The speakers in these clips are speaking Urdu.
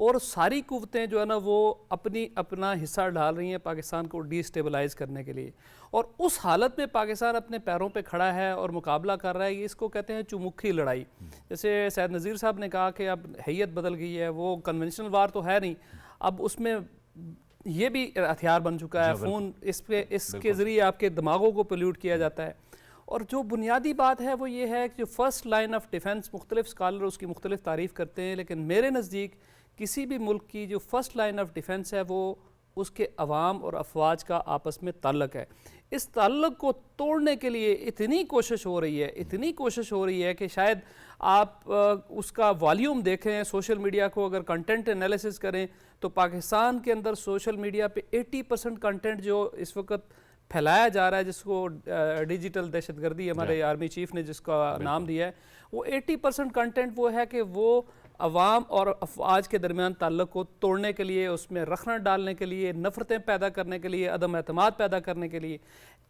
اور ساری قوتیں جو ہے نا وہ اپنا حصہ ڈال رہی ہیں پاکستان کو ڈی اسٹیبلائز کرنے کے لیے، اور اس حالت میں پاکستان اپنے پیروں پہ کھڑا ہے اور مقابلہ کر رہا ہے. اس کو کہتے ہیں چمکھی لڑائی. جیسے سید نذیر صاحب نے کہا کہ اب حیت بدل گئی ہے، وہ کنونشنل وار تو ہے نہیں، اب اس میں یہ بھی ہتھیار بن چکا ہے. فون اس کے ذریعے آپ کے دماغوں کو پولیوٹ کیا جاتا ہے. اور جو بنیادی بات ہے وہ یہ ہے کہ جو فرسٹ لائن آف ڈیفنس، مختلف اسکالر اس کی مختلف تعریف کرتے ہیں، لیکن میرے نزدیک کسی بھی ملک کی جو فرسٹ لائن آف ڈیفنس ہے وہ اس کے عوام اور افواج کا آپس میں تعلق ہے. اس تعلق کو توڑنے کے لیے اتنی کوشش ہو رہی ہے کہ شاید آپ اس کا والیوم دیکھیں سوشل میڈیا کو، اگر کنٹینٹ انالیسس کریں تو پاکستان کے اندر سوشل میڈیا پہ 80% کنٹینٹ جو اس وقت پھیلایا جا رہا ہے، جس کو ڈیجیٹل دہشت گردی ہمارے آرمی چیف نے جس کا نام دیا ہے، وہ 80% کنٹینٹ وہ ہے کہ وہ عوام اور افواج کے درمیان تعلق کو توڑنے کے لیے، اس میں رخنہ ڈالنے کے لیے، نفرتیں پیدا کرنے کے لیے، عدم اعتماد پیدا کرنے کے لیے.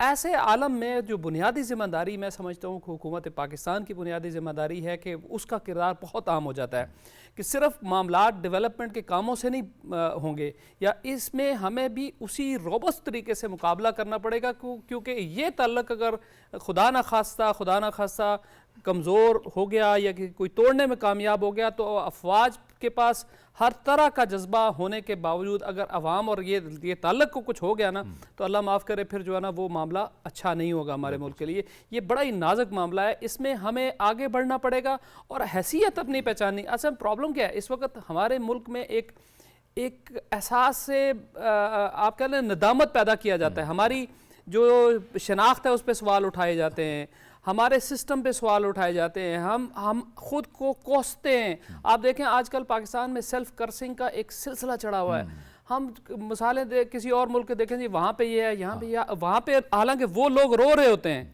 ایسے عالم میں جو بنیادی ذمہ داری میں سمجھتا ہوں کہ حکومت پاکستان کی بنیادی ذمہ داری ہے کہ اس کا کردار بہت عام ہو جاتا ہے کہ صرف معاملات ڈیولپمنٹ کے کاموں سے نہیں ہوں گے، یا اس میں ہمیں بھی اسی روبسٹ طریقے سے مقابلہ کرنا پڑے گا، کیونکہ یہ تعلق اگر خدا نہ خواستہ کمزور ہو گیا یا کہ کوئی توڑنے میں کامیاب ہو گیا تو افواج کے پاس ہر طرح کا جذبہ ہونے کے باوجود اگر عوام اور یہ تعلق کو کچھ ہو گیا نا تو اللہ معاف کرے پھر جو ہے نا وہ معاملہ اچھا نہیں ہوگا ہمارے ملک کے لیے. یہ بڑا ہی نازک معاملہ ہے، اس میں ہمیں آگے بڑھنا پڑے گا اور حیثیت اپنی پہچاننی. اصل پرابلم کیا ہے اس وقت ہمارے ملک میں ایک احساس سے آپ کہہ لیں ندامت پیدا کیا جاتا ہے. ہماری جو شناخت ہے اس پہ سوال اٹھائے جاتے ہیں، ہمارے سسٹم پہ سوال اٹھائے جاتے ہیں، ہم خود کو کوستے ہیں. آپ دیکھیں آج کل پاکستان میں سیلف کرسنگ کا ایک سلسلہ چڑھا ہوا ہے. ہم مثالیں کسی اور ملک کے دیکھیں جی وہاں پہ یہ ہے، یہاں پہ یہ، وہاں پہ حالانکہ وہ لوگ رو رہے ہوتے ہیں.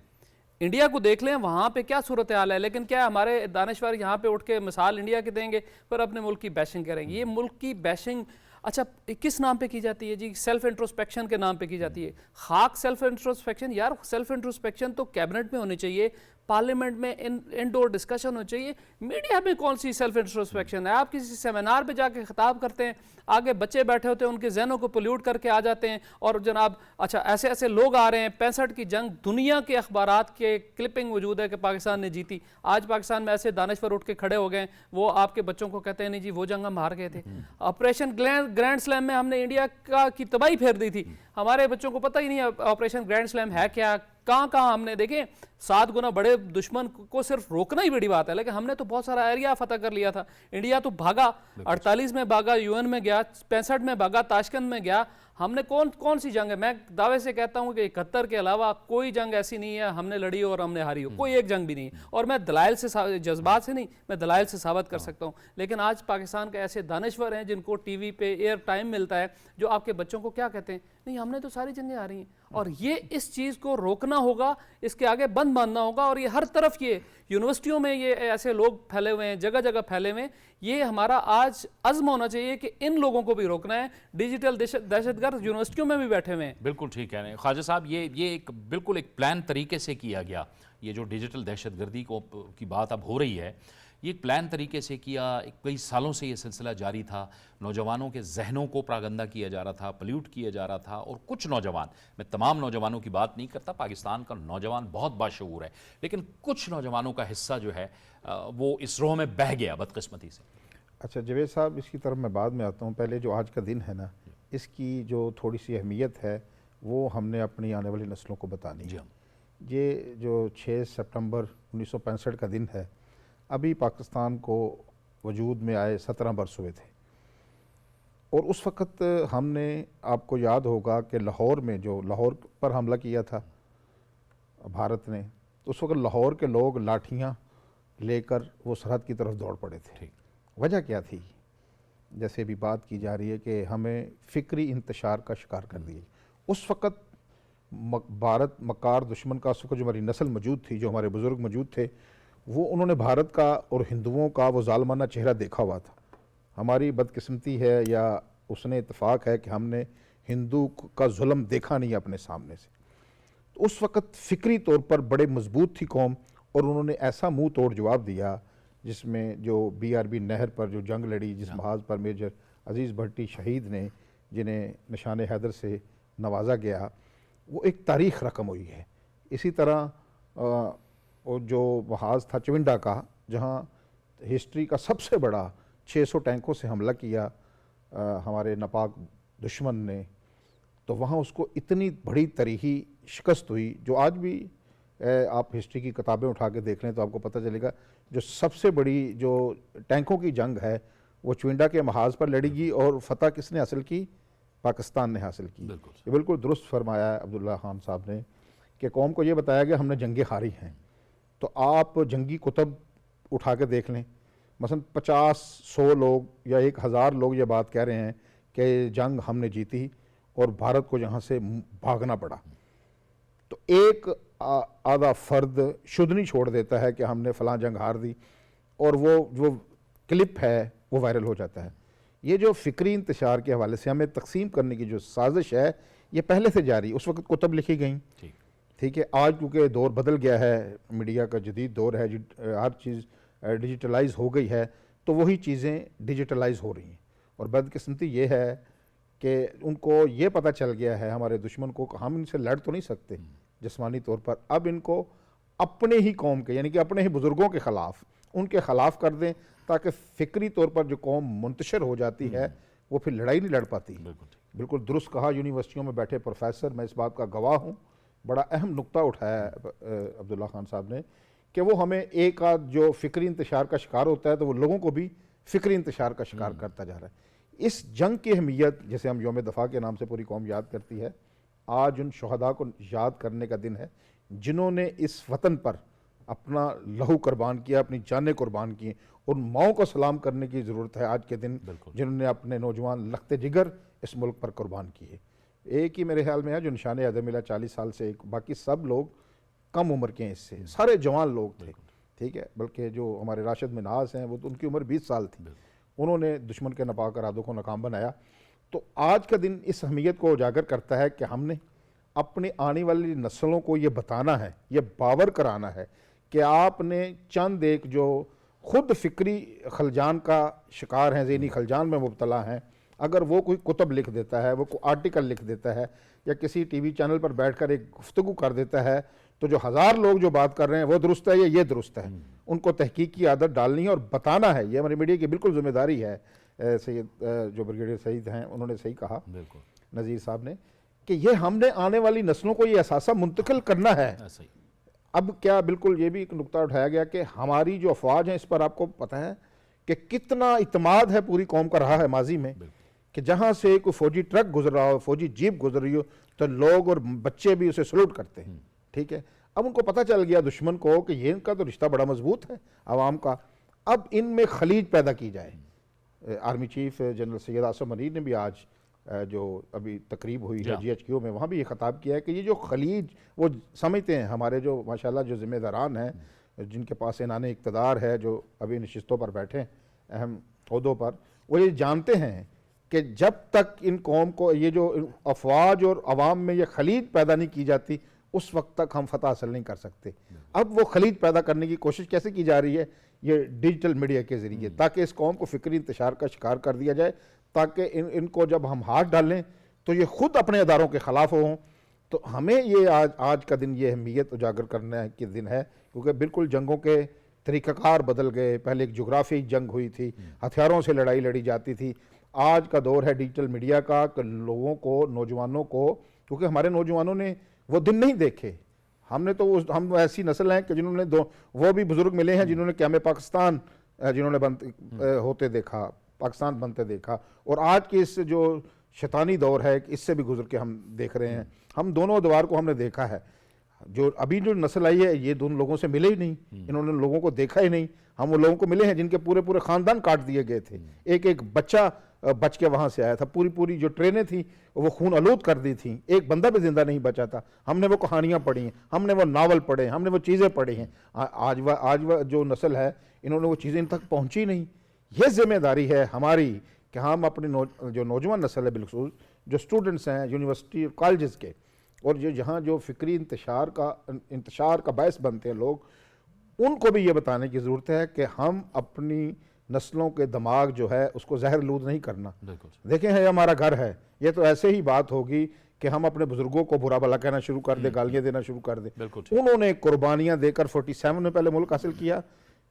انڈیا کو دیکھ لیں وہاں پہ کیا صورتحال ہے، لیکن کیا ہمارے دانشور یہاں پہ اٹھ کے مثال انڈیا کے دیں گے پر اپنے ملک کی بیشنگ کریں گے. یہ ملک کی بیشنگ اچھا کس نام پہ کی جاتی ہے جی؟ سیلف انٹروسپیکشن کے نام پہ کی جاتی ہے. خاک سیلف انٹروسپیکشن، یار سیلف انٹروسپیکشن تو کیبنٹ میں ہونی چاہیے، پارلیمنٹ میں انڈور ڈسکشن ہونی چاہیے. میڈیا میں کون سی سیلف انٹروسپیکشن ہے؟ آپ کسی سیمینار پہ جا کے خطاب کرتے ہیں، آگے بچے بیٹھے ہوتے ہیں، ان کے ذہنوں کو پولیوٹ کر کے آ جاتے ہیں، اور جناب اچھا ایسے لوگ آ رہے ہیں. 65 کی جنگ دنیا کے اخبارات کے کلپنگ موجود ہے کہ پاکستان نے جیتی. آج پاکستان میں ایسے دانشور اٹھ کے کھڑے ہو گئے، وہ آپ کے بچوں کو کہتے ہیں نہیں جی وہ جنگ ہم ہار گئے تھے. آپریشن گرینڈ سلیم میں ہم نے انڈیا کی تباہی پھیر دی تھی. ہمارے بچوں کو پتہ ہی نہیں آپریشن گرینڈ سلیم ہے کیا، کہاں ہم نے دیکھیں 7 گنا بڑے دشمن کو صرف روکنا ہی بڑی بات ہے، لیکن ہم نے تو بہت سارا ایریا فتح کر لیا تھا. انڈیا تو بھاگا، 48 میں بھاگا، UN میں گیا، 65 میں بھاگا، تاشکند میں گیا. ہم نے کون سی جنگ ہے؟ میں دعوے سے کہتا ہوں کہ 71 کے علاوہ کوئی جنگ ایسی نہیں ہے ہم نے لڑی اور ہم نے ہاری ہو، کوئی ایک جنگ بھی نہیں ہے. اور میں دلائل سے، جذبات سے نہیں، میں دلائل سے ثابت کر سکتا ہوں. لیکن آج پاکستان کے ایسے دانشور ہیں جن کو ٹی وی پہ ایئر ٹائم ملتا ہے، جو آپ کے بچوں کو کیا کہتے ہیں؟ نہیں ہم نے تو ساری جنگیں ہاری ہیں. اور یہ اس چیز کو روکنا ہوگا، اس کے آگے بند باندھنا ہوگا. اور یہ ہر طرف یہ یونیورسٹیوں میں یہ ایسے لوگ پھیلے ہوئے ہیں، جگہ جگہ پھیلے ہوئے ہیں. یہ ہمارا آج عزم ہونا چاہیے کہ ان لوگوں کو بھی روکنا ہے. ڈیجیٹل دہشت گرد یونیورسٹیوں میں بھی بیٹھے ہوئے ہیں. بالکل ٹھیک کہہ رہے ہیں خواجہ صاحب. یہ بالکل ایک پلان طریقے سے کیا گیا. یہ جو ڈیجیٹل دہشت گردی کی بات اب ہو رہی ہے، یہ پلان طریقے سے کیا. کئی سالوں سے یہ سلسلہ جاری تھا. نوجوانوں کے ذہنوں کو پراگندہ کیا جا رہا تھا، پلیوٹ کیا جا رہا تھا. اور کچھ نوجوان، میں تمام نوجوانوں کی بات نہیں کرتا، پاکستان کا نوجوان بہت باشعور ہے، لیکن کچھ نوجوانوں کا حصہ جو ہے وہ اس روح میں بہہ گیا بدقسمتی سے. اچھا جاوید صاحب، اس کی طرف میں بعد میں آتا ہوں. پہلے جو آج کا دن ہے نا، اس کی جو تھوڑی سی اہمیت ہے وہ ہم نے اپنی آنے والی نسلوں کو بتانی ہے. یہ جو 6 سپٹمبر 1965 کا دن ہے، ابھی پاکستان کو وجود میں آئے 17 برس ہوئے تھے. اور اس وقت ہم نے، آپ کو یاد ہوگا کہ لاہور میں جو لاہور پر حملہ کیا تھا بھارت نے، اس وقت لاہور کے لوگ لاٹھیاں لے کر وہ سرحد کی طرف دوڑ پڑے تھے. وجہ کیا تھی؟ جیسے بھی بات کی جا رہی ہے کہ ہمیں فکری انتشار کا شکار کر دیا. اس وقت بھارت مکار دشمن کا، اس وقت جو ہماری نسل موجود تھی، جو ہمارے بزرگ موجود تھے، وہ انہوں نے بھارت کا اور ہندوؤں کا وہ ظالمانہ چہرہ دیکھا ہوا تھا. ہماری بدقسمتی ہے یا اس نے اتفاق ہے کہ ہم نے ہندو کا ظلم دیکھا نہیں اپنے سامنے سے. اس وقت فکری طور پر بڑے مضبوط تھی قوم، اور انہوں نے ایسا منہ توڑ جواب دیا جس میں جو BRB نہر پر جو جنگ لڑی، جس محاذ پر میجر عزیز بھٹی شہید نے جنہیں نشان حیدر سے نوازا گیا، وہ ایک تاریخ رقم ہوئی ہے۔ اسی طرح وہ جو محاذ تھا چونڈا کا، جہاں ہسٹری کا سب سے بڑا 600 ٹینکوں سے حملہ کیا ہمارے ناپاک دشمن نے، تو وہاں اس کو اتنی بڑی تاریخی شکست ہوئی، جو آج بھی آپ ہسٹری کی کتابیں اٹھا کے دیکھ لیں تو آپ کو پتہ چلے گا جو سب سے بڑی جو ٹینکوں کی جنگ ہے وہ چونڈا کے محاذ پر لڑی گئی، اور فتح کس نے حاصل کی؟ پاکستان نے حاصل کی۔ یہ بالکل درست فرمایا ہے عبداللہ خان صاحب نے کہ قوم کو یہ بتایا گیا ہم نے جنگیں ہاری ہیں۔ تو آپ جنگی کتب اٹھا کے دیکھ لیں، مثلا 50-100 لوگ یا 1000 لوگ یہ بات کہہ رہے ہیں کہ جنگ ہم نے جیتی اور بھارت کو یہاں سے بھاگنا پڑا، تو ایک آدھا فرد شدنی چھوڑ دیتا ہے کہ ہم نے فلاں جنگ ہار دی، اور وہ جو کلپ ہے وہ وائرل ہو جاتا ہے۔ یہ جو فکری انتشار کے حوالے سے ہمیں تقسیم کرنے کی جو سازش ہے یہ پہلے سے جاری، اس وقت کتب لکھی گئیں، ٹھیک ہے۔ آج کیونکہ دور بدل گیا ہے، میڈیا کا جدید دور ہے، ہر چیز ڈیجیٹلائز ہو گئی ہے، تو وہی چیزیں ڈیجیٹلائز ہو رہی ہیں، اور بدقسمتی یہ ہے کہ ان کو یہ پتہ چل گیا ہے ہمارے دشمن کو کہ ہم ان سے لڑ تو نہیں سکتے جسمانی طور پر، اب ان کو اپنے ہی قوم کے یعنی کہ اپنے ہی بزرگوں کے خلاف ان کے خلاف کر دیں، تاکہ فکری طور پر جو قوم منتشر ہو جاتی ہے وہ پھر لڑائی نہیں لڑ پاتی۔ بالکل درست کہا، یونیورسٹیوں میں بیٹھے پروفیسر، میں اس بات کا گواہ ہوں، بڑا اہم نقطہ اٹھایا ہے عبداللہ خان صاحب نے کہ وہ ہمیں ایک آدھ جو فکری انتشار کا شکار ہوتا ہے تو وہ لوگوں کو بھی فکری انتشار کا شکار کرتا جا رہا ہے۔ اس جنگ کی اہمیت جسے ہم یوم دفاع کے نام سے پوری قوم یاد کرتی ہے، آج ان شہداء کو یاد کرنے کا دن ہے جنہوں نے اس وطن پر اپنا لہو قربان کیا، اپنی جانیں قربان کی۔ ان ماؤں کو سلام کرنے کی ضرورت ہے آج کے دن جنہوں نے اپنے نوجوان لخت جگر اس ملک پر قربان کیے۔ ایک ہی میرے خیال میں ہے جو نشان حیدر ملا 40 سال سے، باقی سب لوگ کم عمر کے ہیں، اس سے سارے جوان لوگ تھے، ٹھیک ہے۔ بلکہ جو ہمارے راشد مناز ہیں وہ تو ان کی عمر 20 سال تھی، انہوں نے دشمن کے ناپاک ارادوں کو ناکام بنایا۔ تو آج کا دن اس اہمیت کو اجاگر کرتا ہے کہ ہم نے اپنی آنے والی نسلوں کو یہ بتانا ہے، یہ باور کرانا ہے کہ آپ نے چند ایک جو خود فکری خلجان کا شکار ہیں، ذہنی خلجان میں مبتلا ہیں، اگر وہ کوئی کتب لکھ دیتا ہے، وہ کوئی آرٹیکل لکھ دیتا ہے، یا کسی ٹی وی چینل پر بیٹھ کر ایک گفتگو کر دیتا ہے، تو جو 1000 لوگ جو بات کر رہے ہیں وہ درست ہے یا یہ درست ہے، ان کو تحقیق کی عادت ڈالنی ہے اور بتانا ہے۔ یہ ہماری میڈیا کی بالکل ذمہ داری ہے۔ سید جو بریگیڈیئر سعید ہیں انہوں نے صحیح کہا، نذیر صاحب نے، کہ یہ ہم نے آنے والی نسلوں کو یہ احساسہ منتقل کرنا ہے۔ اب کیا بالکل یہ بھی ایک نقطہ اٹھایا گیا کہ ہماری جو افواج ہیں اس پر آپ کو پتہ ہے کہ کتنا اعتماد ہے پوری قوم کا رہا ہے ماضی میں، کہ جہاں سے کوئی فوجی ٹرک گزر رہا ہو، فوجی جیپ گزر رہی ہو، تو لوگ اور بچے بھی اسے سلوٹ کرتے ہیں، ٹھیک ہے۔ اب ان کو پتہ چل گیا دشمن کو کہ یہ ان کا تو رشتہ بڑا مضبوط ہے عوام کا، اب ان میں خلیج پیدا کی جائے۔ آرمی چیف جنرل سید آصف منیر نے بھی آج جو ابھی تقریب ہوئی ہے GHQ میں، وہاں بھی یہ خطاب کیا ہے کہ یہ جو خلیج، وہ سمجھتے ہیں ہمارے جو ماشاءاللہ جو ذمہ داران ہیں جن کے پاس عنان اقتدار ہے، جو ابھی نشستوں پر بیٹھے ہیں اہم عہدوں پر، وہ یہ جانتے ہیں کہ جب تک ان قوم کو یہ جو افواج اور عوام میں یہ خلیج پیدا نہیں کی جاتی اس وقت تک ہم فتح حاصل نہیں کر سکتے۔ اب وہ خلیج پیدا کرنے کی کوشش کیسے کی جا رہی ہے؟ یہ ڈیجیٹل میڈیا کے ذریعے، تاکہ اس قوم کو فکری انتشار کا شکار کر دیا جائے، تاکہ ان کو جب ہم ہاتھ ڈالیں تو یہ خود اپنے اداروں کے خلاف ہوں۔ تو ہمیں یہ آج کا دن یہ اہمیت اجاگر کرنے کے دن ہے، کیونکہ بالکل جنگوں کے طریقہ کار بدل گئے۔ پہلے ایک جغرافی جنگ ہوئی تھی، ہتھیاروں سے لڑائی لڑی جاتی تھی، آج کا دور ہے ڈیجیٹل میڈیا کا، کہ لوگوں کو، نوجوانوں کو، کیونکہ ہمارے نوجوانوں نے وہ دن نہیں دیکھے، ہم نے تو ہم ایسی نسل ہیں کہ جنہوں نے وہ بھی بزرگ ملے ہیں جنہوں نے قیام پاکستان جنہوں نے ہوتے دیکھا، پاکستان بنتے دیکھا، اور آج کے اس جو شیطانی دور ہے اس سے بھی گزر کے ہم دیکھ رہے ہیں۔ ہم دونوں ادوار کو ہم نے دیکھا ہے۔ جو ابھی جو نسل آئی ہے یہ دونوں لوگوں سے ملے ہی نہیں، انہوں نے لوگوں کو دیکھا ہی نہیں۔ ہم وہ لوگوں کو ملے ہیں جن کے پورے پورے خاندان کاٹ دیے گئے تھے، ایک ایک بچہ بچ کے وہاں سے آیا تھا، پوری جو ٹرینیں تھیں وہ خون آلود کر دی تھیں، ایک بندہ بھی زندہ نہیں بچا تھا۔ ہم نے وہ کہانیاں پڑھی ہیں، ہم نے وہ ناول پڑھے ہیں، ہم نے وہ چیزیں پڑھی ہیں۔ آج جو نسل ہے انہوں نے وہ چیزیں ان تک پہنچی نہیں۔ یہ ذمہ داری ہے ہماری کہ ہم اپنے جو نوجوان نسل ہے، بالخصوص جو اسٹوڈنٹس ہیں یونیورسٹی اور کالجز کے، اور جہاں جو فکری انتشار کا باعث بنتے ہیں لوگ، ان کو بھی یہ بتانے کی ضرورت ہے کہ ہم اپنی نسلوں کے دماغ جو ہے اس کو زہر لود نہیں کرنا. بالکل دیکھیں یہ ہمارا گھر ہے, یہ تو ایسے ہی بات ہوگی کہ ہم اپنے بزرگوں کو برا بھلا کہنا شروع کر دیں, گالیاں دینا شروع کر دیں. انہوں نے قربانیاں دے کر 47 میں پہلے ملک حاصل کیا,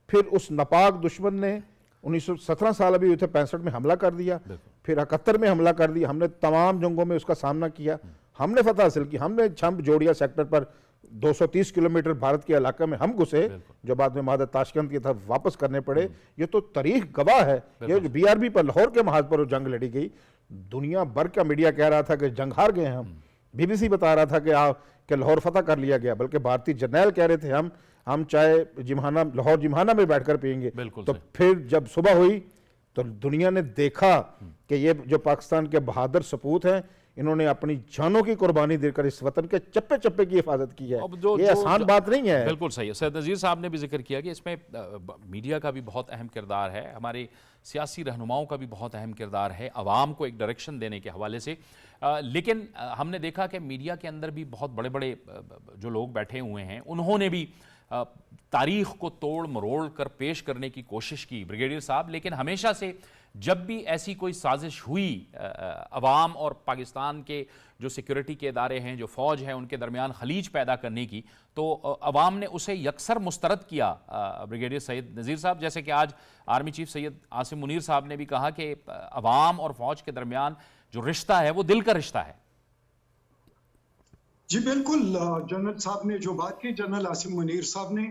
پھر اس ناپاک دشمن نے 1917 سال ابھی ہوئے تھے 65 میں حملہ کر دیا, پھر 71 میں حملہ کر دیا. ہم نے تمام جنگوں میں اس کا سامنا کیا, ہم نے فتح حاصل کی. ہم نے چھمب جوڑیا سیکٹر پر 230 کلومیٹر بھارت کے علاقے میں ہم گھسے, جو بعد میں مہادت تاشکند کی طرف واپس کرنے پڑے. یہ تو تاریخ گواہ ہے. یہ جو BRB پر لاہور کے محاذ پر جنگ لڑی گئی, دنیا بھر کا میڈیا کہہ رہا تھا کہ جنگ ہار گئے ہم, BBC بتا رہا تھا کہ لاہور فتح کر لیا گیا, بلکہ بھارتی جرنیل کہہ رہے تھے ہم چائے جمہانہ لاہور جمہانہ میں بیٹھ کر پئیں گے. تو پھر جب صبح ہوئی تو دنیا نے دیکھا کہ یہ جو پاکستان کے بہادر سپوت ہیں, انہوں نے اپنی جانوں کی قربانی دے کر اس وطن کے چپے چپے کی حفاظت کی ہے. یہ آسان بات نہیں ہے. بالکل صحیح ہے. سید نذیر صاحب نے بھی ذکر کیا کہ اس میں میڈیا کا بھی بہت اہم کردار ہے, ہمارے سیاسی رہنماؤں کا بھی بہت اہم کردار ہے عوام کو ایک ڈائریکشن دینے کے حوالے سے. لیکن ہم نے دیکھا کہ میڈیا کے اندر بھی بہت بڑے بڑے جو لوگ بیٹھے ہوئے ہیں, انہوں نے بھی تاریخ کو توڑ مروڑ کر پیش کرنے کی کوشش کی بریگیڈیئر صاحب. لیکن ہمیشہ سے جب بھی ایسی کوئی سازش ہوئی عوام اور پاکستان کے جو سیکیورٹی کے ادارے ہیں, جو فوج ہے, ان کے درمیان خلیج پیدا کرنے کی, تو عوام نے اسے یکسر مسترد کیا. بریگیڈیئر سید نذیر صاحب, جیسے کہ آج آرمی چیف سید عاصم منیر صاحب نے بھی کہا کہ عوام اور فوج کے درمیان جو رشتہ ہے وہ دل کا رشتہ ہے. جی بالکل, جنرل صاحب نے جو بات کی, جنرل عاصم منیر صاحب نے,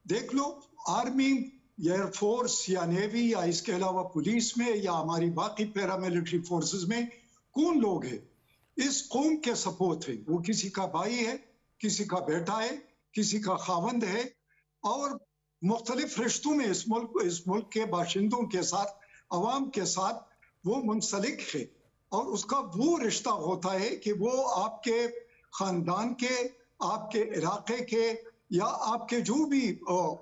دیکھ لو آرمی یا ایئر فورس یا نیوی یا اس کے علاوہ پولیس میں یا ہماری باقی پیراملٹری فورسز میں کون لوگ ہیں اس قوم کے سپورٹ ہے. وہ کسی کا بھائی ہے, کسی کا بیٹا ہے, کسی کا خاوند ہے, اور مختلف رشتوں میں اس ملک کے باشندوں کے ساتھ, عوام کے ساتھ وہ منسلک ہے. اور اس کا وہ رشتہ ہوتا ہے کہ وہ آپ کے خاندان کے, آپ کے علاقے کے, یا آپ کے جو بھی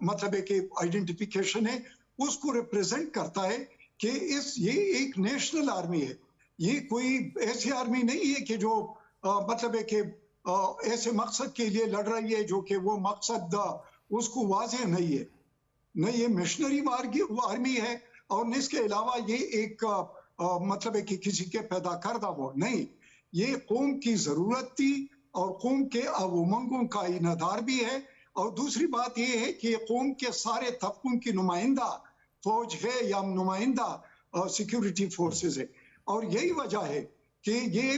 مطلب ہے کہ آئیڈینٹیفیکیشن ہے, اس کو ریپریزنٹ کرتا ہے کہ یہ ایک نیشنل آرمی ہے. یہ کوئی ایسی آرمی نہیں ہے کہ جو مطلب ہے کہ ایسے مقصد کے لیے لڑ رہی ہے جو کہ وہ مقصد اس کو واضح نہیں ہے. نہیں, یہ مشنری آرمی ہے, اور اس کے علاوہ یہ ایک مطلب ہے کہ کسی کے پیدا کردہ وہ نہیں. یہ قوم کی ضرورت تھی اور قوم کے امنگوں کا انحدار بھی ہے. اور دوسری بات یہ ہے کہ قوم کے سارے طبقوں کی نمائندہ فوج ہے یا نمائندہ سیکیورٹی فورسز ہے. اور یہی وجہ ہے کہ یہ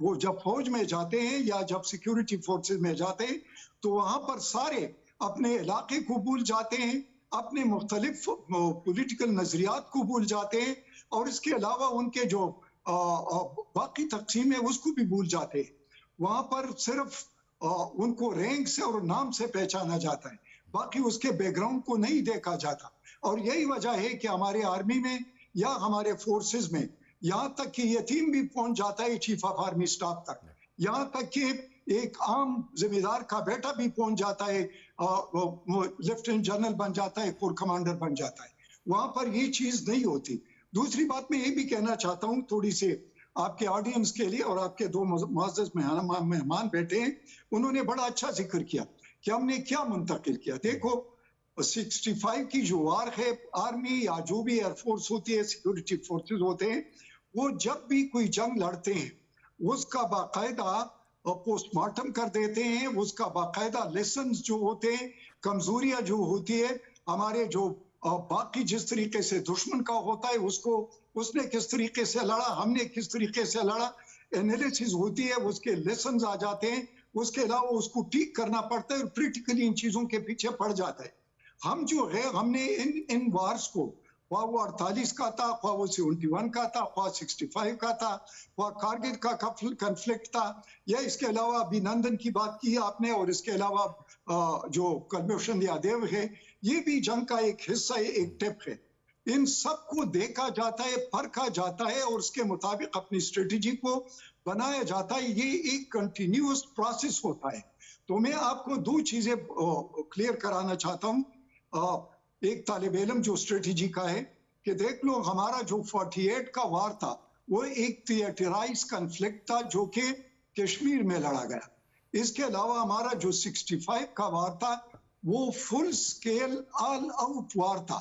وہ جب فوج میں جاتے ہیں یا جب سیکیورٹی فورسز میں جاتے ہیں تو وہاں پر سارے اپنے علاقے کو بھول جاتے ہیں, اپنے مختلف پولیٹیکل نظریات کو بھول جاتے ہیں, اور اس کے علاوہ ان کے جو باقی تقسیم ہے اس کو بھی بھول جاتے ہیں. وہاں پر صرف ان کو رینک سے اور نام سے پہچانا جاتا ہے, باقی اس کے بیک گراؤنڈ کو نہیں دیکھا جاتا. اور یہی وجہ ہے کہ ہمارے آرمی میں یا ہمارے فورسز میں یہاں تک کہ یتیم بھی پہنچ جاتا ہے چیف آف آرمی سٹاف تک, یہاں تک کہ ایک عام ذمہ دار کا بیٹا بھی پہنچ جاتا ہے, لیفٹیننٹ جنرل بن جاتا ہے, کور کمانڈر بن جاتا ہے. وہاں پر یہ چیز نہیں ہوتی. دوسری بات میں یہ بھی کہنا چاہتا ہوں تھوڑی سی آپ کے آڈینس کے لیے, اور آپ کے دو معزز مہمان بیٹھے ہیں, انہوں نے بڑا اچھا ذکر کیا کہ ہم نے کیا منتقل کیا. دیکھو 65 کی جو وار ہے, آرمی یا جو بھی ایئر فورس ہوتی ہے, سیکورٹی فورسز ہوتے ہیں, وہ جب بھی کوئی جنگ لڑتے ہیں اس کا باقاعدہ پوسٹ مارٹم کر دیتے ہیں, اس کا باقاعدہ لیسنز جو ہوتے ہیں, کمزوریاں جو ہوتی ہے ہمارے جو باقی جس طریقے سے دشمن کا ہوتا ہے اس نے کس طریقے سے لڑا, ہم نے کس طریقے سے لڑا, انالیسز ہوتی ہے, اس کے لیسنز آ جاتے ہیں. اس کے علاوہ اس کو ٹھیک کرنا پڑتا ہے اور پریکٹیکلی ان چیزوں کے پیچھے پڑ جاتا ہے. ہم جو ہے ہم نے ان وارز کو, خواہ وہ 48 کا تھا, خواہ وہ 71 کا تھا, خواہ 65 کا تھا, خواہ کارگل کا کنفلکٹ تھا, یا اس کے علاوہ ابھی نندن کی بات کی آپ نے, اور اس کے علاوہ جو کلبھوشن یادیو ہے, یہ بھی جنگ کا ایک حصہ ہے, ایک ٹپ ہے. ان سب کو دیکھا جاتا ہے, پرکھا جاتا ہے, اور اس کے مطابق اپنی اسٹریٹجی کو بنایا جاتا ہے. یہ ایک کنٹینیوس پروسیس ہوتا ہے. تو میں آپ کو دو چیزیں کلیئر کرانا چاہتا ہوں. ایک طالب علم جو اسٹریٹجی کا ہے کہ دیکھ لو, ہمارا جو 48 کا وار تھا وہ ایک تھیٹرائز کنفلکٹ تھا جو کہ کشمیر میں لڑا گیا. اس کے علاوہ ہمارا جو 65 کا وار تھا وہ فل سکیل آل آؤٹ وار تھا.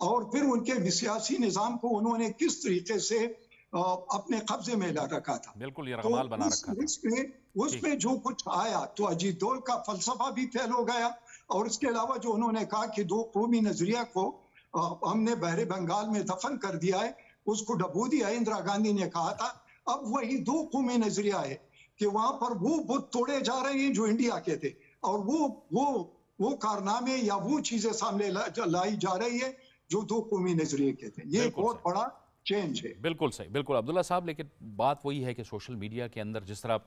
اور پھر ان کے سیاسی نظام کو انہوں نے کس طریقے سے اپنے قبضے میں لا رکھا تھا. بالکل یرغمال بنا رکھا تھا. اس میں جو کچھ آیا تو اجیت دول کا فلسفہ بھی فیل ہو گیا, اور اس کے علاوہ جو انہوں نے کہا کہ دو قومی نظریہ کو ہم نے بحر بنگال میں دفن کر دیا ہے, اس کو ڈبو دیا ہے, اندرا گاندھی نے کہا تھا. اب وہی دو قومی نظریہ ہے کہ وہاں پر وہ بت توڑے جا رہے ہیں جو انڈیا کے تھے, اور وہ کارنامے یا وہ چیزیں سامنے لائی جا رہی ہے جو دو قومی نظریے کے تھے. یہ بہت بڑا چینج ہے. بالکل صحیح, بالکل عبداللہ صاحب. لیکن بات وہی ہے کہ سوشل میڈیا کے اندر جس طرح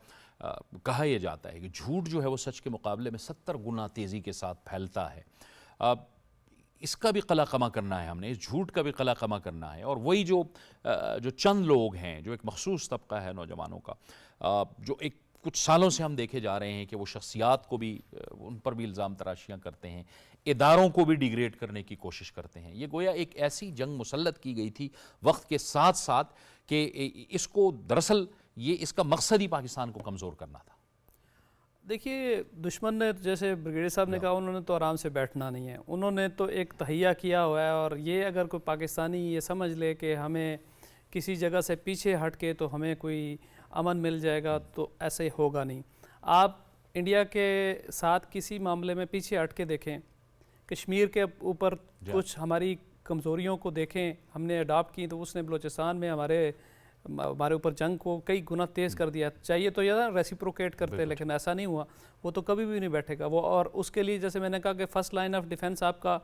کہا یہ جاتا ہے کہ جھوٹ جو ہے وہ سچ کے مقابلے میں 70 گنا تیزی کے ساتھ پھیلتا ہے, اس کا بھی قلع قمع کرنا ہے ہم نے, اس جھوٹ کا بھی قلع قمع کرنا ہے. اور وہی جو چند لوگ ہیں, جو ایک مخصوص طبقہ ہے نوجوانوں کا, جو ایک کچھ سالوں سے ہم دیکھے جا رہے ہیں کہ وہ شخصیات کو بھی, ان پر بھی الزام تراشیاں کرتے ہیں, اداروں کو بھی ڈیگریڈ کرنے کی کوشش کرتے ہیں. یہ گویا ایک ایسی جنگ مسلط کی گئی تھی وقت کے ساتھ ساتھ کہ اس کو دراصل اس کا مقصد ہی پاکستان کو کمزور کرنا تھا. دیکھیے, دشمن نے, جیسے بریگیڈیئر صاحب نے کہا, انہوں نے تو آرام سے بیٹھنا نہیں ہے, انہوں نے تو ایک تہیہ کیا ہوا ہے. اور یہ اگر کوئی پاکستانی یہ سمجھ لے کہ ہمیں کسی جگہ سے پیچھے ہٹ کے تو ہمیں کوئی امن مل جائے گا, تو ایسے ہوگا نہیں. آپ انڈیا کے ساتھ کسی معاملے میں پیچھے ہٹ کے دیکھیں, کشمیر کے اوپر کچھ ہماری کمزوریوں کو دیکھیں, ہم نے اڈاپٹ کی, تو اس نے بلوچستان میں ہمارے اوپر جنگ کو کئی گنا تیز کر دیا. چاہیے تو یہ ریسیپروکیٹ کرتے, لیکن ایسا نہیں ہوا. وہ تو کبھی بھی نہیں بیٹھے گا وہ. اور اس کے لیے جیسے میں نے کہا کہ فرسٹ لائن آف ڈیفنس آپ کا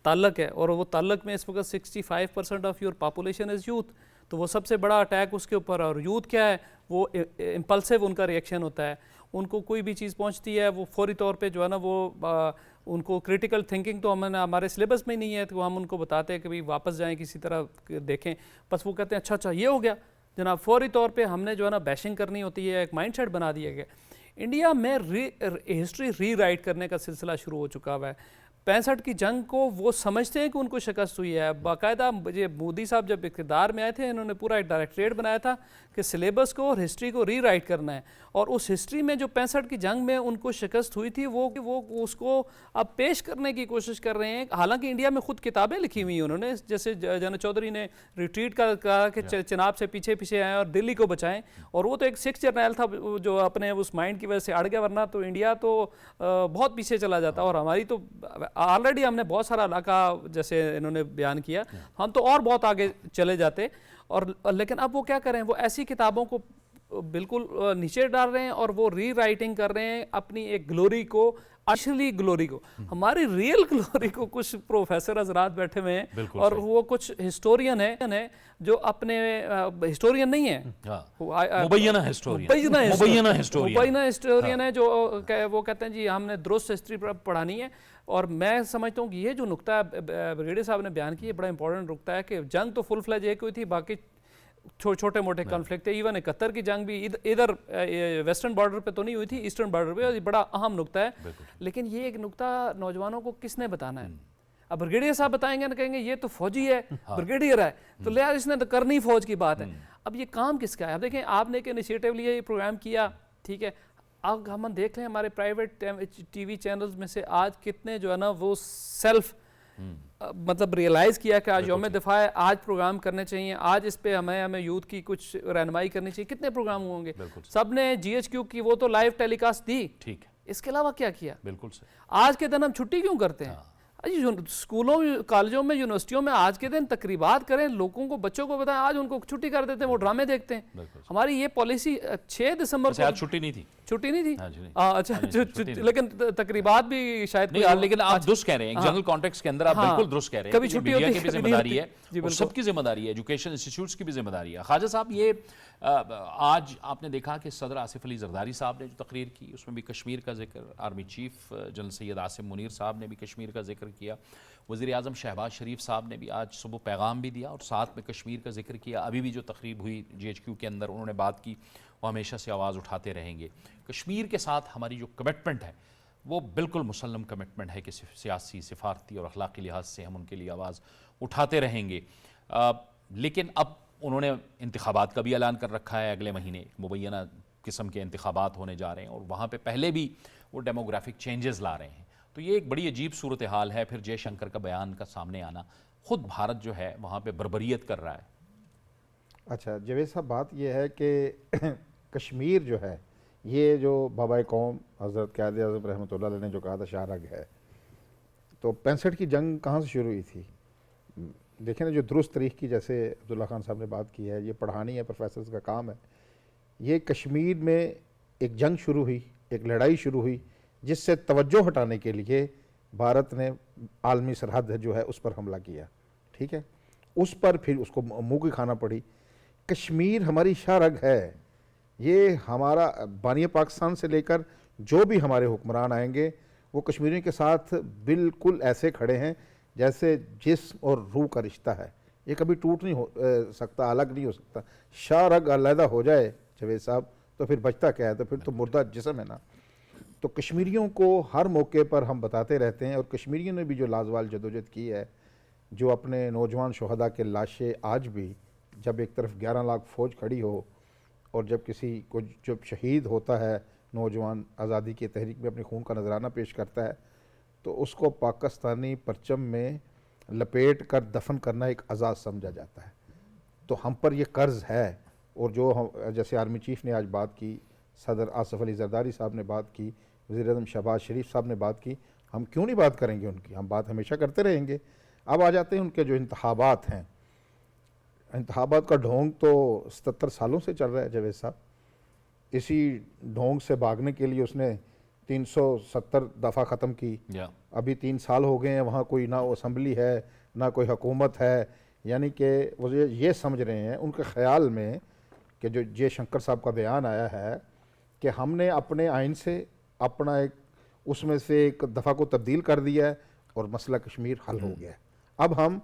تعلق ہے, اور وہ تعلق میں اس وقت 65% of your population is youth. تو وہ سب سے بڑا اٹیک اس کے اوپر. اور یوتھ کیا ہے, وہ امپلسو ان کا ریئیکشن ہوتا ہے. ان کو کوئی بھی چیز پہنچتی ہے وہ فوری طور پہ جو ہے نا, وہ ان کو کریٹیکل تھنکنگ تو ہمارے سلیبس میں ہی نہیں ہے, تو ہم ان کو بتاتے ہیں کہ بھئی واپس جائیں, کسی طرح دیکھیں. بس وہ کہتے ہیں اچھا یہ ہو گیا جناب, فوری طور پہ ہم نے جو ہے نا بیشنگ کرنی ہوتی ہے, ایک مائنڈ سیٹ بنا دیا گیا. انڈیا میں ہسٹری ری رائٹ کرنے کا سلسلہ شروع ہو چکا ہوا ہے. 65 کی جنگ کو وہ سمجھتے ہیں کہ ان کو شکست ہوئی ہے. باقاعدہ یہ مودی صاحب جب اقتدار میں آئے تھے, انہوں نے پورا ایک ڈائریکٹریٹ بنایا تھا کہ سلیبس کو اور ہسٹری کو ری رائٹ کرنا ہے. اور اس ہسٹری میں جو 65 کی جنگ میں ان کو شکست ہوئی تھی, وہ اس کو اب پیش کرنے کی کوشش کر رہے ہیں. حالانکہ انڈیا میں خود کتابیں لکھی ہوئی ہیں انہوں نے, جیسے جنرل چودھری نے ریٹریٹ کا کہا کہ چناب سے پیچھے آئیں اور دلی کو بچائیں. اور وہ تو ایک سکھ جرنیل تھا جو اپنے اس مائنڈ کی وجہ سے اڑ گیا, ورنہ تو انڈیا تو بہت پیچھے چلا جاتا. اور ہماری تو آلریڈی ہم نے بہت سارا علاقہ, جیسے انہوں نے بیان کیا, ہم تو اور بہت آگے چلے جاتے. اور لیکن اب وہ کیا کریں, وہ ایسی کتابوں کو بالکل نیچے ڈال رہے ہیں, اور وہ ری رائٹنگ کر رہے ہیں اپنی ایک گلوری کو, اصلی گلوری کو. ہماری ریئل گلوری کو کچھ پروفیسر حضرات بیٹھے ہوئے ہیں, اور وہ کچھ ہسٹورین ہیں جو اپنے ہسٹورین نہیں ہیں, مبینہ ہسٹورین ہے, جو وہ کہتے ہیں جی ہم نے درست ہسٹری پڑھانی ہے. اور میں سمجھتا ہوں کہ یہ جو نقطہ بریگیڈیئر صاحب نے بیان کی ہے بڑا امپورٹنٹ نقطہ ہے, کہ جنگ تو فل فلیج ایک ہوئی تھی, باقی چھوٹے موٹے کنفلکٹ ہے. ایون 71 کی جنگ بھی ادھر ویسٹرن بارڈر پہ تو نہیں ہوئی تھی, ایسٹرن بارڈر پہ. بڑا اہم نقطہ ہے. لیکن یہ ایک نقطہ نوجوانوں کو کس نے بتانا ہے؟ اب بریگیڈیئر صاحب بتائیں گے نا, کہیں گے یہ تو فوجی ہے, بریگیڈیئر ہے, تو لہٰذا اس نے تو کرنی فوج کی بات ہے. اب یہ کام کس کا ہے؟ اب دیکھیں, آپ نے ایک انیشیٹو لیا, یہ پروگرام کیا, ٹھیک ہے. اب ہم دیکھ لیں ہمارے پرائیویٹ ٹی وی چینلز میں سے آج کتنے جو ہے نا وہ سیلف مطلب ریئلائز کیا کہ آج یوم دفاع ہے, آج پروگرام کرنے چاہیے, آج اس پہ ہمیں یوتھ کی کچھ رہنمائی کرنی چاہیے. کتنے پروگرام ہوں گے؟ سب نے GHQ کی وہ تو لائیو ٹیلی کاسٹ دی, ٹھیک ہے, اس کے علاوہ کیا کیا؟ بالکل. آج کے دن ہم چھٹی کیوں کرتے ہیں؟ اسکولوں کالجوں میں یونیورسٹیوں میں آج کے دن تقریبات کریں, لوگوں کو بچوں کو بتائیں, آج ان کو چھٹی کر دیتے ہیں, وہ ڈرامے دیکھتے ہیں. ہماری یہ پالیسی 6 دسمبر کو چھٹی نہیں تھی, اچھا, لیکن تقریبات بھی شاید نہیں. لیکن آپ درست کہہ رہے ہیں, جنرل کانٹیکسٹ کے اندر آپ بالکل درست کہہ رہے ہیں. کبھی چھٹی میڈیا کی بھی ذمہ داری ہے, سب کی ذمہ داری ہے, ایجوکیشن انسٹیٹیوٹس کی بھی ذمہ داری ہے. خواجہ صاحب, یہ آج آپ نے دیکھا کہ صدر آصف علی زرداری صاحب نے جو تقریر کی, اس میں بھی کشمیر کا ذکر, army chief general Syed Asim Munir صاحب نے بھی کشمیر کا ذکر کیا, وزیر اعظم شہباز شریف صاحب نے بھی آج صبح پیغام بھی دیا اور ساتھ میں کشمیر کا ذکر کیا. ابھی بھی جو تقریب ہوئی GHQ کے اندر انہوں نے بات کی, وہ ہمیشہ سے آواز اٹھاتے رہیں گے. کشمیر کے ساتھ ہماری جو کمٹمنٹ ہے وہ بالکل مسلم کمٹمنٹ ہے کہ سیاسی, سفارتی اور اخلاقی لحاظ سے ہم ان کے لیے آواز اٹھاتے رہیں گے. لیکن اب انہوں نے انتخابات کا بھی اعلان کر رکھا ہے, اگلے مہینے مبینہ قسم کے انتخابات ہونے جا رہے ہیں, اور وہاں پہ پہلے بھی وہ ڈیموگرافک چینجز لا رہے ہیں. تو یہ ایک بڑی عجیب صورتحال ہے. پھر جے شنکر کا بیان کا سامنے آنا, خود بھارت جو ہے وہاں پہ بربریت کر رہا ہے؟ اچھا جاوید صاحب، بات یہ ہے کہ کشمیر جو ہے یہ جو بابائے قوم حضرت قائد اعظم رحمۃ اللہ علیہ نے جو کہا تھا شاہ رگ ہے، تو 65 کی جنگ کہاں سے شروع ہوئی تھی؟ دیکھیں نا، جو درست تاریخ کی جیسے عبداللہ خان صاحب نے بات کی ہے، یہ پڑھانی ہے، پروفیسرز کا کام ہے. یہ کشمیر میں ایک جنگ شروع ہوئی، ایک لڑائی شروع ہوئی، جس سے توجہ ہٹانے کے لیے بھارت نے عالمی سرحد جو ہے اس پر حملہ کیا. ٹھیک ہے، اس پر پھر اس کو منہ کی کھانا پڑی. کشمیر ہماری شاہ رگ ہے. یہ ہمارا بانی پاکستان سے لے کر جو بھی ہمارے حکمران آئیں گے وہ کشمیریوں کے ساتھ بالکل ایسے کھڑے ہیں جیسے جسم اور روح کا رشتہ ہے. یہ کبھی ٹوٹ نہیں ہو سکتا، الگ نہیں ہو سکتا. شاہ رگ علیحدہ ہو جائے جاوید صاحب تو پھر بچتا کیا ہے؟ تو پھر تو مردہ جسم ہے نا. تو کشمیریوں کو ہر موقع پر ہم بتاتے رہتے ہیں، اور کشمیریوں نے بھی جو لازوال جدوجہد کی ہے، جو اپنے نوجوان شہداء کے لاشیں آج بھی، جب ایک طرف 11 لاکھ فوج کھڑی ہو اور جب کسی کو جب شہید ہوتا ہے نوجوان آزادی کی تحریک میں اپنے خون کا نذرانہ پیش کرتا ہے، تو اس کو پاکستانی پرچم میں لپیٹ کر دفن کرنا ایک عزاز سمجھا جاتا ہے. تو ہم پر یہ قرض ہے. اور جو جیسے آرمی چیف نے آج بات کی، صدر آصف علی زرداری صاحب نے بات کی، وزیر اعظم شہباز شریف صاحب نے بات کی، ہم کیوں نہیں بات کریں گے ان کی؟ ہم بات ہمیشہ کرتے رہیں گے. اب آ جاتے ہیں ان کے جو انتخابات ہیں. انتخابات کا ڈھونگ تو 77 سالوں سے چل رہا ہے جاوید صاحب. اسی ڈھونگ سے بھاگنے کے لیے اس نے 370 دفعہ ختم کی. ابھی 3 سال ہو گئے ہیں، وہاں کوئی نہ اسمبلی ہے نہ کوئی حکومت ہے. یعنی کہ وہ یہ سمجھ رہے ہیں ان کے خیال میں کہ جو جے شنکر صاحب کا بیان آیا ہے کہ ہم نے اپنے آئین سے اپنا ایک اس میں سے ایک دفعہ کو تبدیل کر دیا ہے اور مسئلہ کشمیر حل ہو گیا ہے. اب ہم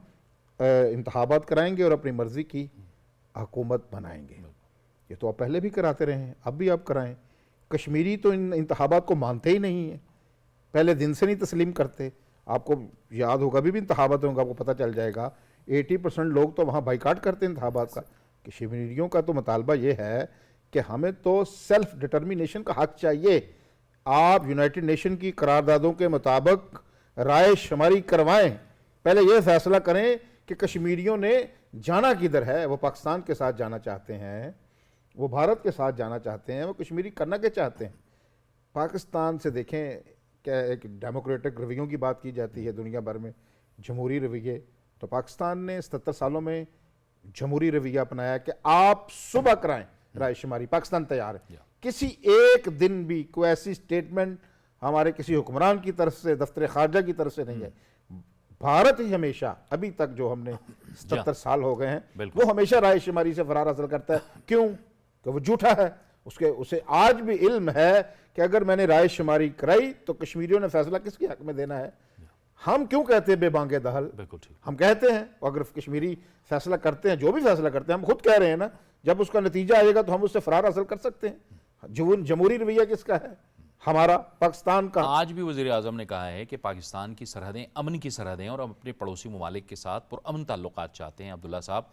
انتخابات کرائیں گے اور اپنی مرضی کی حکومت بنائیں گے. یہ تو آپ پہلے بھی کراتے رہے ہیں، اب بھی آپ کرائیں. کشمیری تو ان انتخابات کو مانتے ہی نہیں ہیں، پہلے دن سے نہیں تسلیم کرتے. آپ کو یاد ہوگا بھی انتخابات ہوں گا، آپ کو پتہ چل جائے گا 80% لوگ تو وہاں بائیکاٹ کرتے ہیں انتخابات کا. کشمیریوں کا تو مطالبہ یہ ہے کہ ہمیں تو سیلف ڈٹرمینیشن کا حق چاہیے. آپ یونائٹڈ نیشن کی قراردادوں کے مطابق رائے شماری کروائیں. پہلے یہ فیصلہ کریں کہ کشمیریوں نے جانا کدھر ہے. وہ پاکستان کے ساتھ جانا چاہتے ہیں، وہ بھارت کے ساتھ جانا چاہتے ہیں، وہ کشمیری کرنا کیا چاہتے ہیں؟ پاکستان سے دیکھیں کہ ایک ڈیموکریٹک رویوں کی بات کی جاتی ہے دنیا بھر میں، جمہوری رویے. تو پاکستان نے 77 سالوں میں جمہوری رویہ اپنایا کہ آپ صبح کرائیں رائے شماری، پاکستان تیار ہے. کسی ایک دن بھی کوئی ایسی سٹیٹمنٹ ہمارے کسی حکمران کی طرف سے، دفتر خارجہ کی طرف سے نہیں ہے. بھارت ہی ہمیشہ ابھی تک جو ہم نے 77 سال ہو گئے ہیں وہ ہمیشہ رائے شماری سے فرار حاصل کرتا ہے. کیوں؟ کہ وہ جھوٹا ہے. اسے آج بھی علم ہے کہ اگر میں نے رائے شماری کرائی تو کشمیریوں نے فیصلہ کس کے حق میں دینا ہے. ہم کیوں کہتے ہیں بے بانگے دہل؟ ہم کہتے ہیں، اگر کشمیری فیصلہ کرتے ہیں، جو بھی فیصلہ کرتے ہیں، ہم خود کہہ رہے ہیں نا، جب اس کا نتیجہ آئے گا تو ہم اس سے فرار حاصل کر سکتے ہیں. جمہوری رویہ کس کا ہے؟ ہمارا، پاکستان کا. آج بھی وزیر اعظم نے کہا ہے کہ پاکستان کی سرحدیں امن کی سرحدیں اور اپنے پڑوسی ممالک کے ساتھ پرامن تعلقات چاہتے ہیں. عبداللہ صاحب،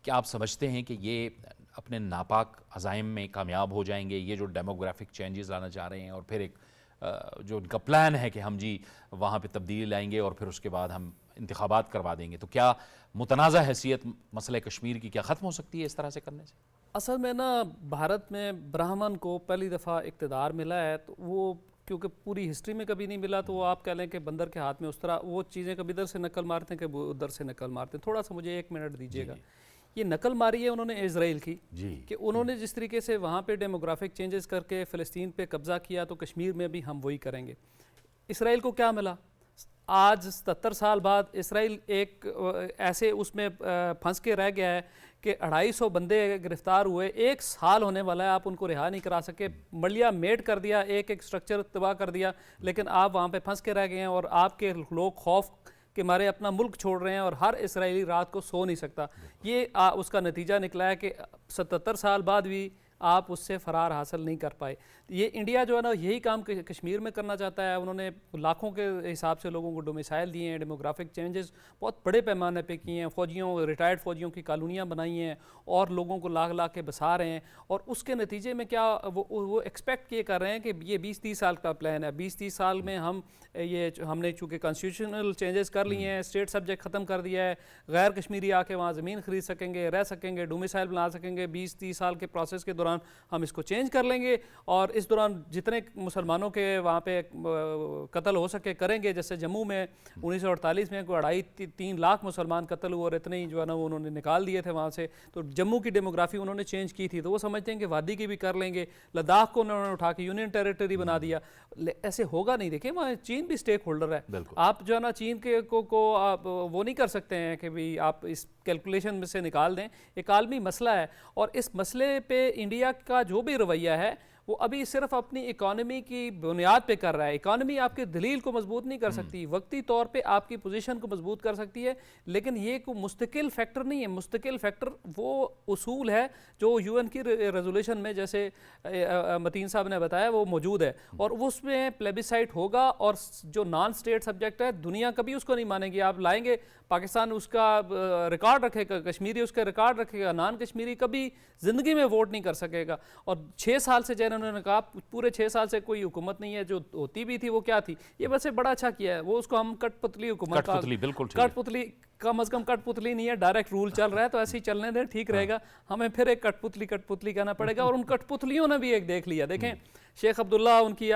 کیا آپ سمجھتے ہیں کہ یہ اپنے ناپاک عزائم میں کامیاب ہو جائیں گے؟ یہ جو ڈیموگرافک چینجز لانا چاہ رہے ہیں اور پھر ایک جو ان کا پلان ہے کہ ہم جی وہاں پہ تبدیلی لائیں گے اور پھر اس کے بعد ہم انتخابات کروا دیں گے، تو کیا متنازع حیثیت مسئلہ کشمیر کی کیا ختم ہو سکتی ہے اس طرح سے کرنے سے؟ اصل میں نا، بھارت میں برہمن کو پہلی دفعہ اقتدار ملا ہے، تو وہ کیونکہ پوری ہسٹری میں کبھی نہیں ملا، تو وہ آپ کہہ لیں کہ بندر کے ہاتھ میں اس طرح وہ چیزیں کبھی ادھر سے نقل مارتے ہیں، کبھی ادھر سے نقل مارتے ہیں. تھوڑا سا مجھے 1 منٹ دیجیے گا. یہ نقل ماری ہے انہوں نے اسرائیل کی، کہ انہوں نے جس طریقے سے وہاں پہ ڈیموگرافک چینجز کر کے فلسطین پہ قبضہ کیا، تو کشمیر میں بھی ہم وہی کریں گے. اسرائیل کو کیا ملا؟ آج 77 سال بعد اسرائیل ایک ایسے اس میں پھنس کے رہ گیا ہے کہ 250 بندے گرفتار ہوئے، 1 سال ہونے والا ہے، آپ ان کو رہا نہیں کرا سکے. ملیا میٹ کر دیا، ایک سٹرکچر تباہ کر دیا، لیکن آپ وہاں پہ پھنس کے رہ گئے ہیں اور آپ کے لوگ خوف کہ مارے اپنا ملک چھوڑ رہے ہیں، اور ہر اسرائیلی رات کو سو نہیں سکتا. یہ اس کا نتیجہ نکلا ہے کہ 77 سال بعد بھی آپ اس سے فرار حاصل نہیں کر پائے. یہ انڈیا جو ہے نا یہی کام کشمیر میں کرنا چاہتا ہے. انہوں نے لاکھوں کے حساب سے لوگوں کو ڈومیسائل دیے ہیں, ڈیموگرافک چینجز بہت بڑے پیمانے پہ کیے ہیں, فوجیوں ریٹائرڈ فوجیوں کی کالونیاں بنائی ہیں اور لوگوں کو لاکھ لاکھ کے بسا رہے ہیں. اور اس کے نتیجے میں کیا وہ ایکسپیکٹ یہ کر رہے ہیں کہ یہ 20-30 سال کا پلان ہے, 20-30 سال میں ہم نے چونکہ کانسٹیٹیوشنل چینجز کر لیے ہیں, اسٹیٹ سبجیکٹ ختم کر دیا ہے, غیر کشمیری آ کے وہاں زمین خرید سکیں گے, رہ سکیں گے, ڈومیسائل بنا سکیں گے, 20-30 سال کے پروسیس کے دوران ہم اس کو چینج کر لیں گے اور اس دوران جتنے مسلمانوں کے وہاں پہ قتل ہو سکے کریں گے. جیسے جموں میں 1948 میں کوئی 2.5-3 لاکھ مسلمان قتل ہوئے اور اتنے ہی جو ہے نا وہ انہوں نے نکال دیے تھے وہاں سے. تو جموں کی ڈیموگرافی انہوں نے چینج کی تھی, تو وہ سمجھتے ہیں کہ وادی کی بھی کر لیں گے. لداخ کو انہوں نے اٹھا کے یونین ٹیریٹری بنا دیا. ایسے ہوگا نہیں. دیکھیں وہاں چین بھی اسٹیک ہولڈر ہے. آپ جو ہے نا چین کے کو آپ وہ نہیں کر سکتے ہیں کہ بھی آپ اس کیلکولیشن میں سے نکال دیں. ایک عالمی مسئلہ ہے اور اس مسئلے پہ انڈیا کا جو بھی رویہ ہے وہ ابھی صرف اپنی اکانومی کی بنیاد پہ کر رہا ہے. اکانومی آپ کی دلیل کو مضبوط نہیں کر سکتی, وقتی طور پہ آپ کی پوزیشن کو مضبوط کر سکتی ہے, لیکن یہ کوئی مستقل فیکٹر نہیں ہے. مستقل فیکٹر وہ اصول ہے جو یو این کی ریزولوشن میں جیسے متین صاحب نے بتایا وہ موجود ہے, اور اس میں پلیبیسائٹ ہوگا. اور جو نان اسٹیٹ سبجیکٹ ہے دنیا کبھی اس کو نہیں مانے گی. آپ لائیں گے پاکستان اس کا ریکارڈ رکھے گا, کشمیری اس کا ریکارڈ رکھے گا, نان کشمیری کبھی زندگی میں ووٹ نہیں کر سکے گا. اور 6 سال سے انہوں نے کہا پورے 6 سال سے کوئی حکومت نہیں ہے, جو ہوتی بھی تھی وہ کیا تھی. یہ ویسے بڑا اچھا کیا ہے, وہ اس کو ہم کٹ پتلی حکومت, کٹ پتلی کم از کم کٹ پتلی نہیں ہے, ڈائریکٹ رول چل رہا ہے تو ایسے ہی چلنے دیں, ٹھیک رہے گا. ہمیں پھر ایک کٹ پتلی کہنا پڑے گا. اور ان کٹ پتلیوں نے بھی ایک دیکھ لیا. دیکھیں شیخ عبداللہ, ان کی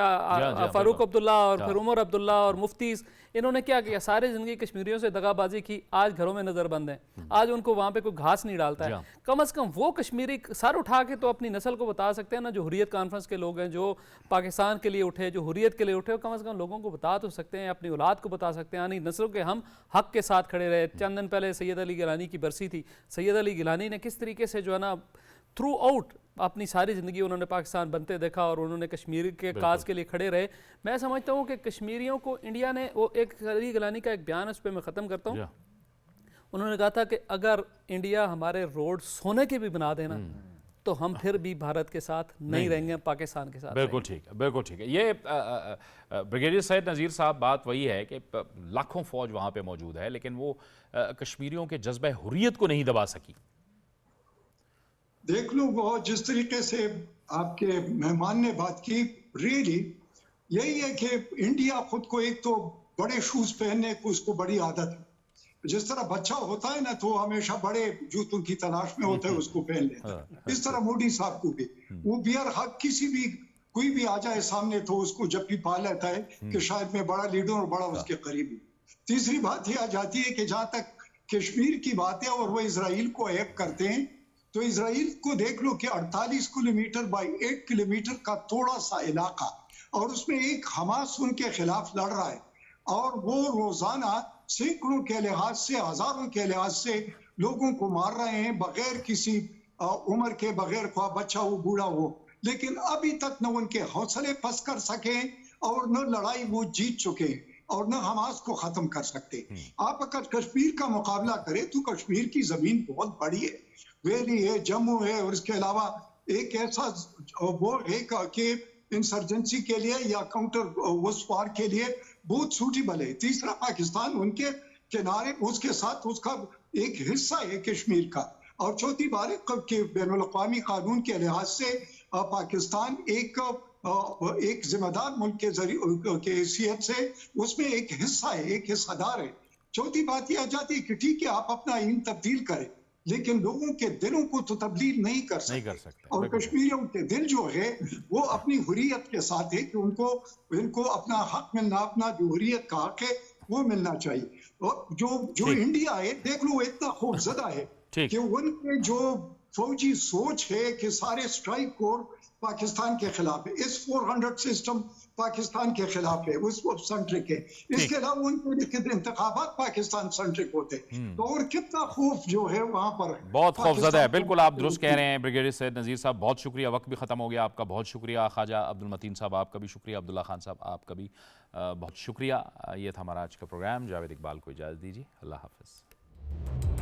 فاروق عبداللہ اور پھر عمر عبداللہ اور مفتیز, انہوں نے کیا کیا, سارے زندگی کشمیریوں سے دغا بازی کی. آج گھروں میں نظر بند ہیں, آج ان کو وہاں پہ کوئی گھاس نہیں ڈالتا ہے. کم از کم وہ کشمیری سر اٹھا کے تو اپنی نسل کو بتا سکتے ہیں نا, جو حریت کانفرنس کے لوگ ہیں, جو پاکستان کے لیے اٹھے, جو حریت کے لیے اٹھے, کم از کم لوگوں کو بتا تو سکتے ہیں, اپنی اولاد کو بتا سکتے ہیں, یعنی نسلوں کے ہم حق کے ساتھ کھڑے رہے. چند دن پہلے سید علی گیلانی کی برسی تھی. سید علی گیلانی نے کس طریقے سے جو ہے نا تھرو آؤٹ اپنی ساری زندگی انہوں نے پاکستان بنتے دیکھا اور انہوں نے کشمیر کے کاز کے لیے کھڑے رہے. میں سمجھتا ہوں کہ کشمیریوں کو انڈیا نے, وہ ایک علی گیلانی کا ایک بیان ہے, اس پہ میں ختم کرتا ہوں. انہوں نے کہا تھا کہ اگر انڈیا ہمارے روڈ سونے کے بھی بنا دینا تو ہم پھر بھی بھارت کے ساتھ نہیں رہیں گے, پاکستان کے ساتھ. بالکل ٹھیک ہے, بالکل ٹھیک ہے. یہ بریگیڈیئر سید نذیر صاحب بات وہی ہے کہ لاکھوں فوج وہاں پہ موجود ہے لیکن وہ کشمیریوں کے جذبہ حریت کو نہیں دبا سکی. دیکھ لو وہ جس طریقے سے آپ کے مہمان نے بات کی, ریلی یہی ہے کہ انڈیا خود کو ایک تو بڑے شوز پہننے کو اس کو بڑی عادت ہے. جس طرح بچہ ہوتا ہے نا تو ہمیشہ بڑے جوتوں کی تلاش میں ہوتا ہے, اس کو پہن لیتا ہے. اس طرح مودی صاحب کو بھی وہ بیئر حق کسی بھی کوئی بھی آ جائے سامنے تو اس کو جب بھی پا لیتا ہے کہ شاید میں بڑا لیڈر اور بڑا اس کے قریبی. تیسری بات یہ آ جاتی ہے کہ جہاں تک کشمیر کی بات ہے اور وہ اسرائیل کو ایپ کرتے ہیں, تو اسرائیل کو دیکھ لو کہ 48 کلومیٹر بائی 8 کلومیٹر کا تھوڑا سا علاقہ, اور اس میں ایک حماس ان کے خلاف لڑ رہا ہے, اور وہ روزانہ سینکڑوں کے لحاظ سے, ہزاروں کے لحاظ سے لوگوں کو مار رہے ہیں بغیر کسی عمر کے, بغیر خواہ بچہ ہو بوڑھا ہو. لیکن ابھی تک نہ ان کے حوصلے پس کر سکے اور نہ لڑائی وہ جیت چکے اور نہ حماس کو ختم کر سکتے. آپ اگر کشمیر کا مقابلہ کریں تو کشمیر کی زمین بہت بڑی ہے, ویلی ہے, جموں ہے, اور اس کے علاوہ ایک ایسا وہ ہے کہ انسرجنسی کے لیے یا کاؤنٹر وار کے لیے بہت سوٹیبل ہے. تیسرا پاکستان ان کے کنارے, اس کے ساتھ اس کا ایک حصہ ہے کشمیر کا. اور چوتھی بات کہ بین الاقوامی قانون کے لحاظ سے پاکستان ایک ذمہ دار ملک کے ذریعے کے حیثیت سے اس میں ایک حصہ ہے, ایک حصہ دار ہے. چوتھی بات یہ آ جاتی ہے کہ ٹھیک ہے آپ اپنا آئین تبدیل کریں لیکن لوگوں کے دلوں کو تو تبدیل نہیں کر سکتے. اور کشمیریوں کے دل جو ہے وہ اپنی حریت کے ساتھ ہے کہ ان کو اپنا حق ملنا, اپنا جو حریت کا حق ہے وہ ملنا چاہیے. اور جو انڈیا ہے دیکھ لو اتنا خوف زدہ ہے کہ ان کے جو فوجی سوچ ہے کہ سارے سٹرائک کور پاکستان کے خلاف ہے, اس 400 سسٹم پاکستان کے خلاف ہے, اس سنٹرک ہے. اس کے علاوہ ان کے انتخابات پاکستان سنٹرک ہوتے, تو اور کتنا خوف جو ہے وہاں پر بہت خوف زدہ ہے. بالکل آپ درست کہہ رہے ہیں بریگیڈیئر سید نذیر صاحب, بہت شکریہ. وقت بھی ختم ہو گیا آپ کا, بہت شکریہ. خواجہ عبدالمتین صاحب آپ کا بھی شکریہ, عبداللہ خان صاحب آپ کا بھی بہت شکریہ. یہ تھا ہمارا آج کا پروگرام. جاوید اقبال کو اجازت دیجیے, اللہ حافظ.